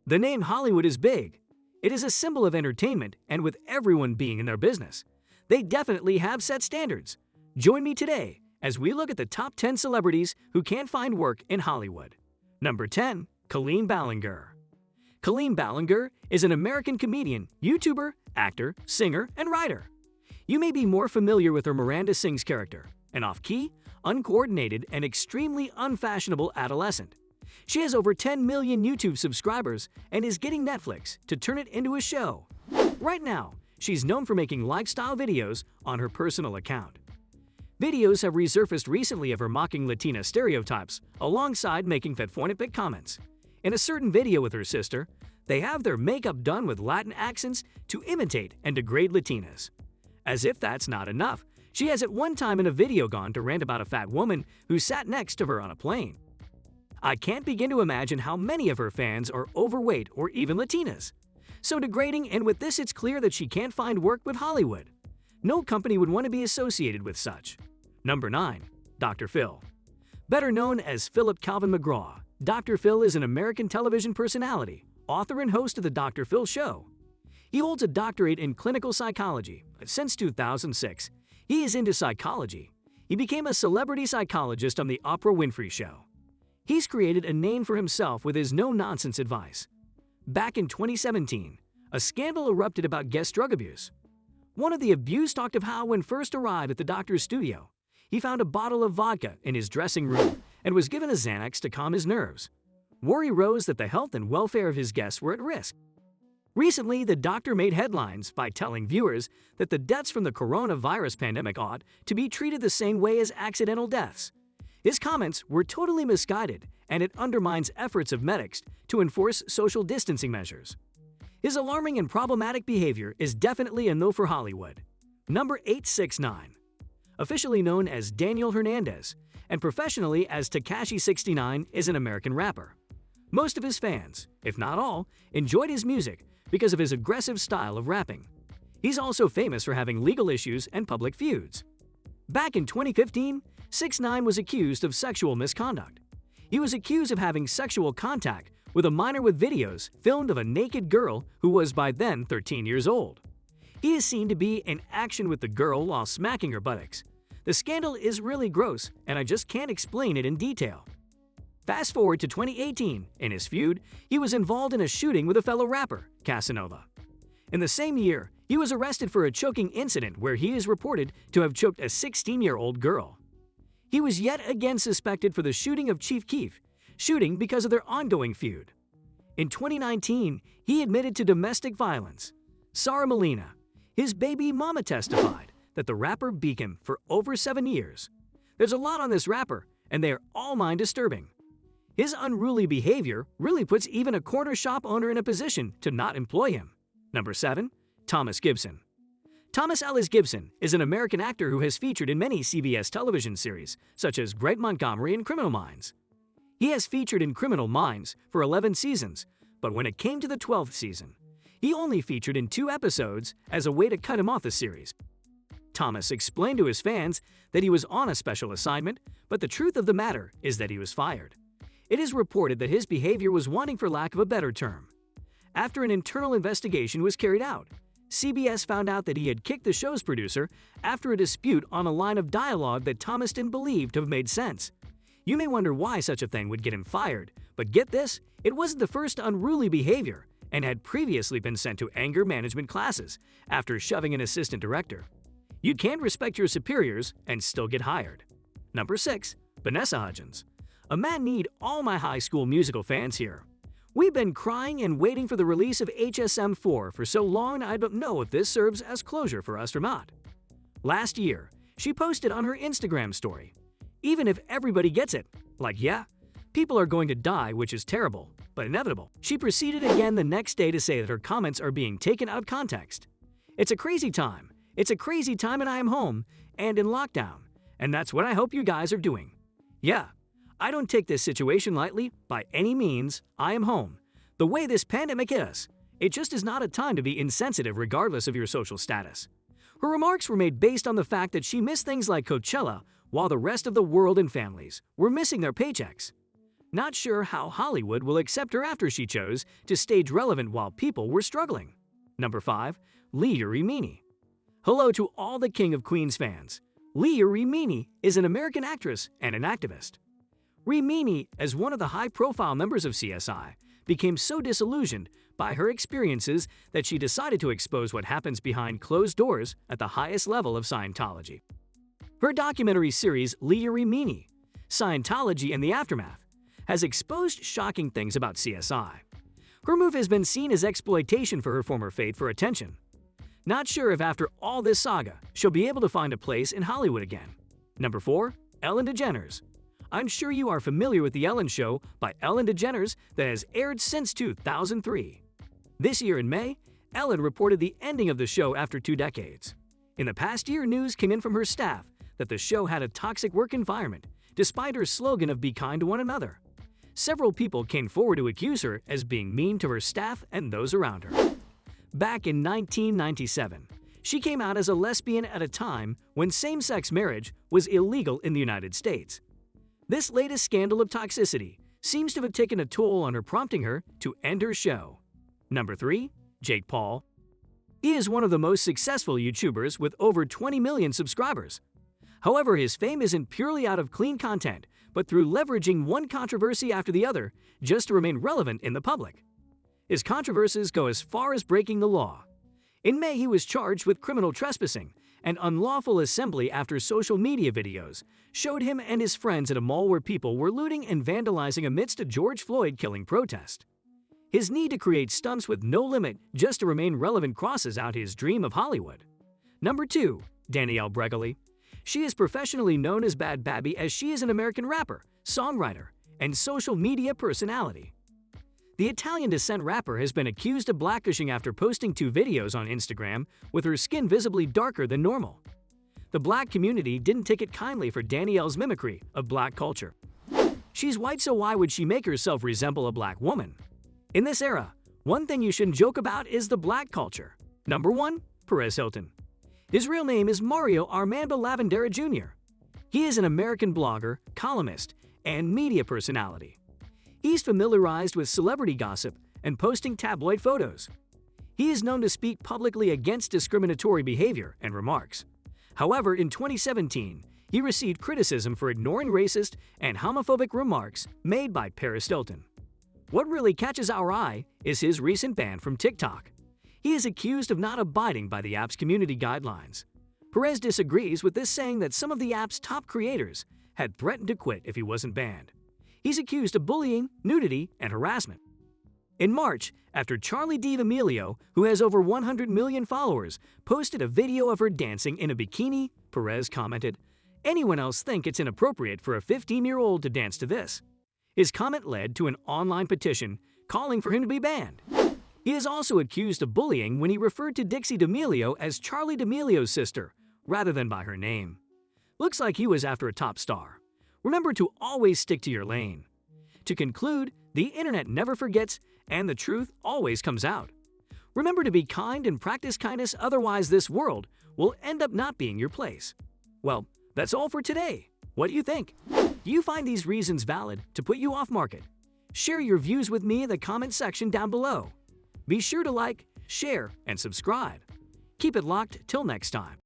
The name Hollywood is big. It is a symbol of entertainment, and with everyone being in their business, they definitely have set standards. Join me today as we look at the top 10 celebrities who can't find work in Hollywood. Number 10. Colleen Ballinger. Colleen Ballinger is an American comedian, YouTuber, actor, singer, and writer. You may be more familiar with her Miranda Sings character, an off-key, uncoordinated, and extremely unfashionable adolescent. She has over 10 million YouTube subscribers and is getting Netflix to turn it into a show. Right now, she's known for making lifestyle videos on her personal account. Videos have resurfaced recently of her mocking Latina stereotypes alongside making fatfornipic comments. In a certain video with her sister, they have their makeup done with Latin accents to imitate and degrade Latinas. As if that's not enough, she has at one time in a video gone to rant about a fat woman who sat next to her on a plane. I can't begin to imagine how many of her fans are overweight or even Latinas. So degrading, and with this it's clear that she can't find work with Hollywood. No company would want to be associated with such. Number 9. Dr. Phil. Better known as Philip Calvin McGraw, Dr. Phil is an American television personality, author and host of The Dr. Phil Show. He holds a doctorate in clinical psychology, but since 2006, he is into psychology. He became a celebrity psychologist on The Oprah Winfrey Show. He's created a name for himself with his no-nonsense advice. Back in 2017, a scandal erupted about guest drug abuse. One of the abused talked of how when first arrived at the doctor's studio, he found a bottle of vodka in his dressing room and was given a Xanax to calm his nerves. Worry rose that the health and welfare of his guests were at risk. Recently, the doctor made headlines by telling viewers that the deaths from the coronavirus pandemic ought to be treated the same way as accidental deaths. His comments were totally misguided, and it undermines efforts of medics to enforce social distancing measures. His alarming and problematic behavior is definitely a no for Hollywood. Number 869. Officially known as Daniel Hernandez, and professionally as Tekashi69, is an American rapper. Most of his fans, if not all, enjoyed his music because of his aggressive style of rapping. He's also famous for having legal issues and public feuds. Back in 2015, 6ix9ine was accused of sexual misconduct. He was accused of having sexual contact with a minor with videos filmed of a naked girl who was by then 13 years old. He is seen to be in action with the girl while smacking her buttocks. The scandal is really gross, and I just can't explain it in detail. Fast forward to 2018, in his feud, he was involved in a shooting with a fellow rapper, Casanova. In the same year, he was arrested for a choking incident where he is reported to have choked a 16-year-old girl. He was yet again suspected for the shooting of Chief Keef, shooting because of their ongoing feud. In 2019, he admitted to domestic violence. Sara Molina, his baby mama, testified that the rapper beat him for over 7 years. There's a lot on this rapper, and they are all mind-disturbing. His unruly behavior really puts even a corner shop owner in a position to not employ him. Number 7. Thomas Gibson. Thomas Ellis Gibson is an American actor who has featured in many CBS television series, such as Greg Montgomery and Criminal Minds. He has featured in Criminal Minds for 11 seasons, but when it came to the 12th season, he only featured in 2 episodes as a way to cut him off the series. Thomas explained to his fans that he was on a special assignment, but the truth of the matter is that he was fired. It is reported that his behavior was wanting, for lack of a better term. After an internal investigation was carried out, CBS found out that he had kicked the show's producer after a dispute on a line of dialogue that Thomas didn't believe to have made sense. You may wonder why such a thing would get him fired, but get this, it wasn't the first unruly behavior and had previously been sent to anger management classes after shoving an assistant director. You can't respect your superiors and still get hired. Number 6. Vanessa Hudgens. A man need all my high school musical fans here. We've been crying and waiting for the release of HSM4 for so long I don't know if this serves as closure for us or not. Last year, she posted on her Instagram story, "Even if everybody gets it, like yeah, people are going to die, which is terrible, but inevitable." She proceeded again the next day to say that her comments are being taken out of context. "It's a crazy time. It's a crazy time and I am home and in lockdown, and that's what I hope you guys are doing. Yeah. I don't take this situation lightly, by any means. I am home. The way this pandemic hit us, it just is not a time to be insensitive regardless of your social status." Her remarks were made based on the fact that she missed things like Coachella while the rest of the world and families were missing their paychecks. Not sure how Hollywood will accept her after she chose to stage relevant while people were struggling. Number 5. Leah Remini. Hello to all the King of Queens fans. Leah Remini is an American actress and an activist. Remini, as one of the high-profile members of CSI, became so disillusioned by her experiences that she decided to expose what happens behind closed doors at the highest level of Scientology. Her documentary series, Leah Remini, Scientology and the Aftermath, has exposed shocking things about CSI. Her move has been seen as exploitation for her former faith for attention. Not sure if after all this saga, she'll be able to find a place in Hollywood again. Number 4. Ellen DeGeneres. I'm sure you are familiar with The Ellen Show by Ellen DeGeneres that has aired since 2003. This year in May, Ellen reported the ending of the show after 2 decades. In the past year, news came in from her staff that the show had a toxic work environment, despite her slogan of "Be kind to one another." Several people came forward to accuse her as being mean to her staff and those around her. Back in 1997, she came out as a lesbian at a time when same-sex marriage was illegal in the United States. This latest scandal of toxicity seems to have taken a toll on her, prompting her to end her show. Number 3. Jake Paul. He is one of the most successful YouTubers with over 20 million subscribers. However, his fame isn't purely out of clean content, but through leveraging one controversy after the other just to remain relevant in the public. His controversies go as far as breaking the law. In May, he was charged with criminal trespassing and unlawful assembly after social media videos showed him and his friends at a mall where people were looting and vandalizing amidst a George Floyd killing protest. His need to create stunts with no limit just to remain relevant crosses out his dream of Hollywood. Number 2. Danielle Bregoli. She is professionally known as Bad Babby as she is an American rapper, songwriter, and social media personality. The Italian descent rapper has been accused of blackwashing after posting 2 videos on Instagram with her skin visibly darker than normal. The black community didn't take it kindly for Danielle's mimicry of black culture. She's white, so why would she make herself resemble a black woman? In this era, one thing you shouldn't joke about is the black culture. Number 1. Perez Hilton. His real name is Mario Armando Lavandera Jr. He is an American blogger, columnist, and media personality. He's familiarized with celebrity gossip and posting tabloid photos. He is known to speak publicly against discriminatory behavior and remarks. However, in 2017, he received criticism for ignoring racist and homophobic remarks made by Paris Hilton. What really catches our eye is his recent ban from TikTok. He is accused of not abiding by the app's community guidelines. Perez disagrees with this, saying that some of the app's top creators had threatened to quit if he wasn't banned. He's accused of bullying, nudity, and harassment. In March, after Charlie D'Amelio, who has over 100 million followers, posted a video of her dancing in a bikini, Perez commented, "Anyone else think it's inappropriate for a 15-year-old to dance to this?" His comment led to an online petition calling for him to be banned. He is also accused of bullying when he referred to Dixie D'Amelio as Charlie D'Amelio's sister, rather than by her name. Looks like he was after a top star. Remember to always stick to your lane. To conclude, the internet never forgets, and the truth always comes out. Remember to be kind and practice kindness, otherwise this world will end up not being your place. Well, that's all for today. What do you think? Do you find these reasons valid to put you off market? Share your views with me in the comment section down below. Be sure to like, share, and subscribe. Keep it locked till next time.